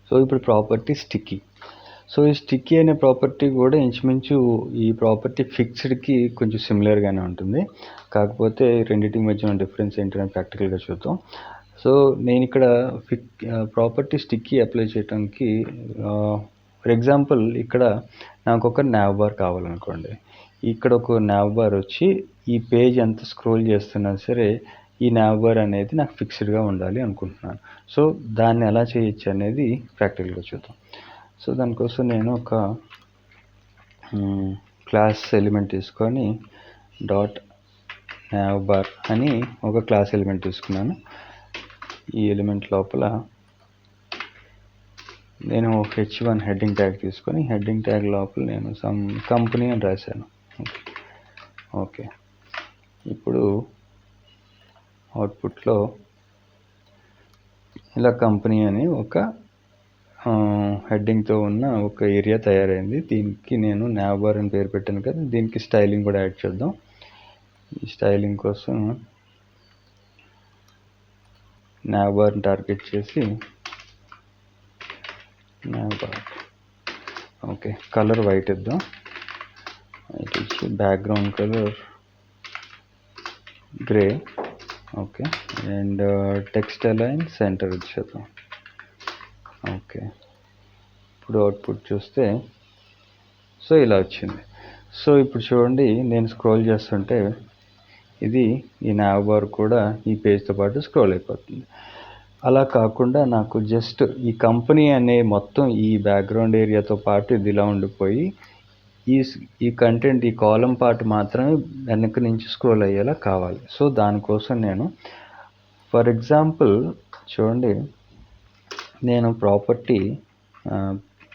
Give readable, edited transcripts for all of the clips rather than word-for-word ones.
So ఇప్పుడు property sticky. So ఈ sticky అనే ప్రాపర్టీ కూడా ఇంచుమించు ఈ ప్రాపర్టీ ఫిక్స్డ్కి కొంచెం సిమిలర్గానే ఉంటుంది. కాకపోతే రెండింటికి మధ్య డిఫరెన్స్ ఏంటంటే ప్రాక్టికల్గా చూద్దాం. సో నేను ఇక్కడ ప్రాపర్టీ స్టిక్కీ అప్లై చేయడానికి ఫర్ ఎగ్జాంపుల్ ఇక్కడ నాకు ఒక nav బార్ కావాలనుకోండి. ఇక్కడ ఒక nav బార్ వచ్చి ఈ పేజ్ ఎంత స్క్రోల్ చేస్తున్నా సరే ఈ nav బార్ అనేది నాకు ఫిక్స్డ్గా ఉండాలి అనుకుంటున్నాను. సో దాన్ని ఎలా చేయొచ్చు అనేది ప్రాక్టికల్గా చూద్దాం. సో దానికోసం నేను ఒక క్లాస్ ఎలిమెంట్ తీసుకొని .navbar అని ఒక క్లాస్ ఎలిమెంట్ తీసుకున్నాను. ఈ ఎలిమెంట్ లోపల నేను h1 హెడ్డింగ్ ట్యాగ్ తీసుకొని హెడ్డింగ్ ట్యాగ్ లోపల నేను సమ్ కంపెనీ అని రాశాను. ఓకే, ఇప్పుడు అవుట్పుట్లో ఇలా కంపెనీ అని ఒక హెడ్డింగ్తో ఉన్న ఒక ఏరియా తయారైంది. దీనికి నేను nav అని పేరు పెట్టాను కదా, దీనికి స్టైలింగ్ కూడా యాడ్ చేద్దాం. ఈ స్టైలింగ్ కోసం nav టార్గెట్ చేసి nav, ఓకే, కలర్ వైట్ ఇద్దాం. వైట్ ఇచ్చి background colour grey, okay, and text align centre ఇచ్చేద్దాం. ఓకే, ఇప్పుడు అవుట్పుట్ చూస్తే సో ఇలా వచ్చింది. సో ఇప్పుడు చూడండి, నేను స్క్రోల్ చేస్తుంటే ఇది ఈ nav బార్ కూడా ఈ పేజ్తో పాటు స్క్రోల్ అయిపోతుంది. అలా కాకుండా నాకు జస్ట్ ఈ కంపెనీ అనే మొత్తం ఈ బ్యాక్గ్రౌండ్ ఏరియాతో పాటు ఇది ఇలా ఉండిపోయి ఈ కంటెంట్ ఈ కాలం పార్ట్ మాత్రమే వెనక నుంచి స్క్రోల్ అయ్యేలా కావాలి. సో దానికోసం నేను ఫర్ ఎగ్జాంపుల్ చూడండి, నేను ప్రాపర్టీ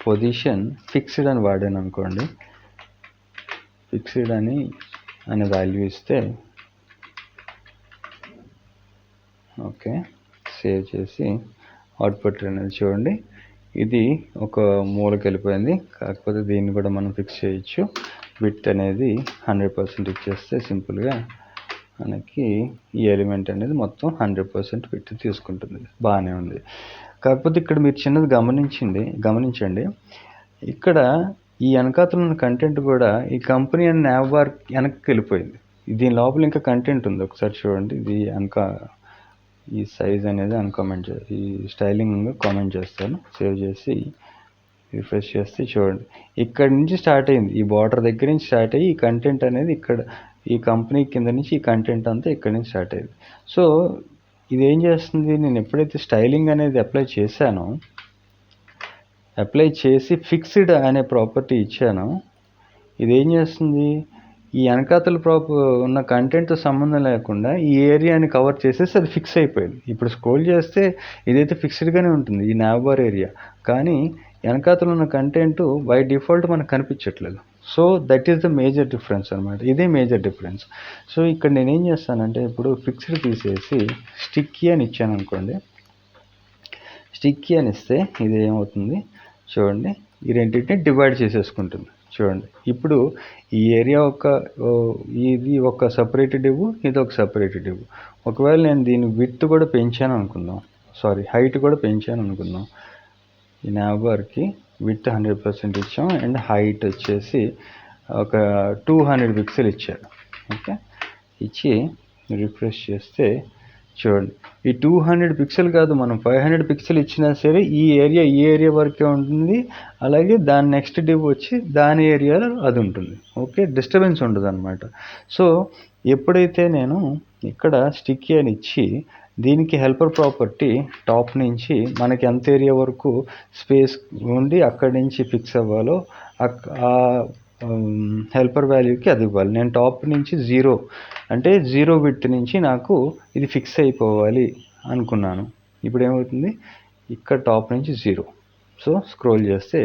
పొజిషన్ ఫిక్స్డ్ అని వాడాను అనుకోండి. ఫిక్స్డ్ అనే వాల్యూ ఇస్తే ఓకే, సేవ్ చేసి అవుట్పుట్ అనేది చూడండి, ఇది ఒక మూలకి వెళ్ళిపోయింది. కాకపోతే దీన్ని కూడా మనం ఫిక్స్ చేయొచ్చు. విడ్త్ అనేది 100% ఇచ్చేస్తే సింపుల్గా మనకి ఈ ఎలిమెంట్ అనేది మొత్తం 100% విడ్త్ తీసుకుంటుంది. బాగానే ఉంది. కాకపోతే ఇక్కడ మీరు చిన్నది గమనించండి, ఇక్కడ ఈ వెనకాతల ఉన్న కంటెంట్ కూడా ఈ కంపెనీ అండ్ nav బార్ వెనక్కి వెళ్ళిపోయింది. దీని లోపల ఇంకా కంటెంట్ ఉంది. ఒకసారి చూడండి, ఇది ఈ సైజ్ అనేది ఈ స్టైలింగ్ కామెంట్ చేస్తాను. సేవ్ చేసి రిఫ్రెష్ చేస్తే చూడండి, ఇక్కడ నుంచి స్టార్ట్ అయింది. ఈ బార్డర్ దగ్గర నుంచి స్టార్ట్ అయ్యి ఈ కంటెంట్ అనేది ఇక్కడ ఈ కంపెనీ కింద నుంచి ఈ కంటెంట్ అంతా ఇక్కడ నుంచి స్టార్ట్ అయింది. సో ఇది ఏం చేస్తుంది, నేను ఎప్పుడైతే స్టైలింగ్ అనేది అప్లై చేసి ఫిక్స్డ్ అనే ప్రాపర్టీ ఇచ్చానో ఇది ఏం చేస్తుంది, ఈ వెనకాతల ఉన్న కంటెంట్తో సంబంధం లేకుండా ఈ ఏరియాని కవర్ చేసేసి అది ఫిక్స్ అయిపోయింది. ఇప్పుడు స్క్రోల్ చేస్తే ఇదైతే ఫిక్స్డ్గానే ఉంటుంది ఈ nav బార్ ఏరియా, కానీ వెనకాతలు ఉన్న కంటెంట్ బై డిఫాల్ట్ మనకు కనిపించట్లేదు. So that is the major difference అనమాట. ఇదే మేజర్ డిఫరెన్స్. సో ఇక్కడ నేనేం చేస్తానంటే ఇప్పుడు ఫిక్స్డ్ తీసేసి స్టిక్కీ అని ఇచ్చాను అనుకోండి. స్టిక్కీ అని ఇస్తే ఇది ఏమవుతుంది చూడండి, ఈ రెండింటిని డివైడ్ చేసేసుకుంటుంది. చూడండి, ఇప్పుడు ఈ ఏరియా ఇది ఒక సపరేట్ డివ్, ఇది ఒక సపరేట్ డివ్. ఒకవేళ నేను దీని విడ్త్ కూడా పెంచాను అనుకుందాం, హైట్ కూడా పెంచాను అనుకుందాం. ఈ nav బార్కి విడ్త్ 100% ఇచ్చాం అండ్ హైట్ వచ్చేసి ఒక 200 పిక్సెల్ ఇచ్చారు. ఓకే, ఇచ్చి రిఫ్రెష్ చేస్తే చూడండి, ఈ 200 పిక్సెల్ కాదు, మనం 500 పిక్సెల్ ఇచ్చినా సరే ఈ ఏరియా వరకే ఉంటుంది. అలాగే దాని నెక్స్ట్ డివ్ వచ్చి దాని ఏరియాలో అది ఉంటుంది. ఓకే, డిస్టర్బెన్స్ ఉండదు అనమాట. సో ఎప్పుడైతే నేను ఇక్కడ స్టిక్కీ అని ఇచ్చి దీనికి హెల్పర్ ప్రాపర్టీ టాప్ నుంచి మనకి ఎంత ఏరియా వరకు స్పేస్ ఉండి అక్కడి నుంచి ఫిక్స్ అవ్వాలో ఆ హెల్పర్ వాల్యూకి అది ఇవ్వాలి. నేను టాప్ నుంచి 0 విడ్త్ నుంచి నాకు ఇది ఫిక్స్ అయిపోవాలి అనుకున్నాను. ఇప్పుడు ఏమవుతుంది, ఇక్కడ టాప్ నుంచి 0. సో స్క్రోల్ చేస్తే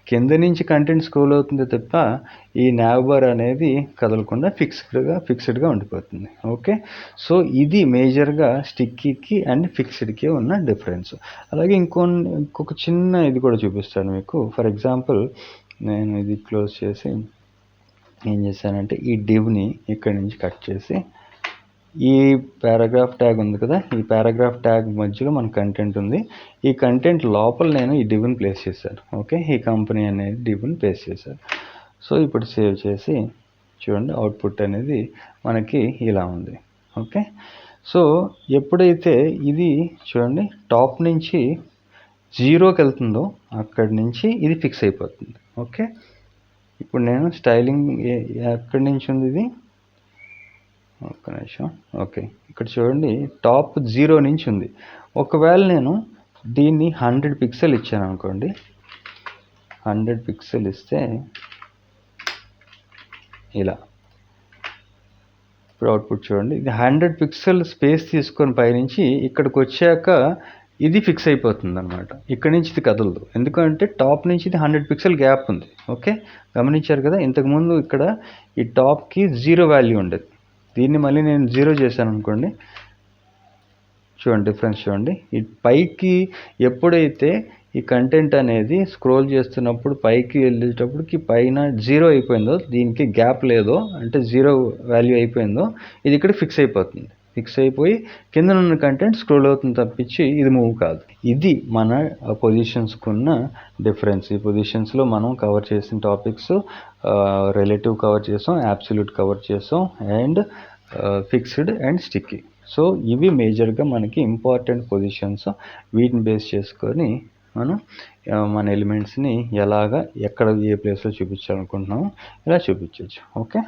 కింద నుంచి కంటెంట్ స్క్రోల్ అవుతుంది తప్ప ఈ nav బార్ అనేది కదలకుండా ఫిక్స్డ్గా ఉండిపోతుంది. ఓకే, సో ఇది మేజర్గా స్టిక్కీకి అండ్ ఫిక్స్డ్కి ఉన్న డిఫరెన్స్. అలాగే ఇంకొక చిన్న ఇది కూడా చూపిస్తాను మీకు. ఫర్ ఎగ్జాంపుల్ నేను ఇది క్లోజ్ చేసి ఏం చేశానంటే ఈ డివ్ని ఇక్కడి నుంచి కట్ చేసి ఈ పారాగ్రాఫ్ ట్యాగ్ ఉంది కదా, ఈ పారాగ్రాఫ్ ట్యాగ్ మధ్యలో మన కంటెంట్ ఉంది. ఈ కంటెంట్ లోపల నేను ఈ డివ్ని ప్లేస్ చేశాను. ఓకే, ఈ కంపెనీ అనేది డివ్ని ప్లేస్ చేశాను. సో ఇప్పుడు సేవ్ చేసి చూడండి, అవుట్పుట్ అనేది మనకి ఇలా ఉంది. ఓకే, సో ఎప్పుడైతే ఇది చూడండి టాప్ నుంచి 0కి వెళ్తుందో అక్కడి నుంచి ఇది ఫిక్స్ అయిపోతుంది. ఓకే, ఇప్పుడు నేను స్టైలింగ్ ఎక్కడి నుంచి ఉంది ఇది, ఒక్క నిమిషం. ఓకే, ఇక్కడ చూడండి టాప్ 0 నుంచి ఉంది. ఒకవేళ నేను దీన్ని 100 పిక్సెల్ ఇచ్చాను అనుకోండి, 100 పిక్సెల్ ఇస్తే ఇలా ఇప్పుడు అవుట్పుట్ చూడండి, ఇది 100 పిక్సెల్ స్పేస్ తీసుకొని పైనుంచి ఇక్కడికి వచ్చాక ఇది ఫిక్స్ అయిపోతుంది అనమాట. ఇక్కడ నుంచి ఇది కదలదు, ఎందుకంటే టాప్ నుంచి ఇది 100 పిక్సెల్ గ్యాప్ ఉంది. ఓకే, గమనించారు కదా, ఇంతకుముందు ఇక్కడ ఈ టాప్కి 0 వాల్యూ ఉండేది, దీన్ని మళ్ళీ నేను 0 చేశాను అనుకోండి, చూడండి డిఫరెన్స్ చూడండి. ఈ పైకి ఎప్పుడైతే ఈ కంటెంట్ అనేది స్క్రోల్ చేస్తున్నప్పుడు పైకి వెళ్ళేటప్పటికి పైన 0 అయిపోయిందో, దీనికి గ్యాప్ లేదో, అంటే 0 వాల్యూ అయిపోయిందో, ఇది ఇక్కడ ఫిక్స్ అయిపోతుంది. ఫిక్స్ అయిపోయి కింద ఉన్న కంటెంట్ స్క్రోల్ అవుతుంది తప్పించి ఇది మూవ్ కాదు. ఇది మన పొజిషన్స్కున్న డిఫరెన్స్. ఈ పొజిషన్స్లో మనం కవర్ చేసిన టాపిక్స్ రిలేటివ్ కవర్ చేసాం, యాబ్సల్యూట్ కవర్ చేసాం, and fixed and sticky. So ఇవి మేజర్గా మనకి ఇంపార్టెంట్ పొజిషన్స్. వీటిని బేస్ చేసుకొని మనం మన ఎలిమెంట్స్ని ఎలాగా ఎక్కడ ఏ ప్లేస్లో చూపించాలనుకుంటున్నామో ఇలా చూపించవచ్చు. ఓకే.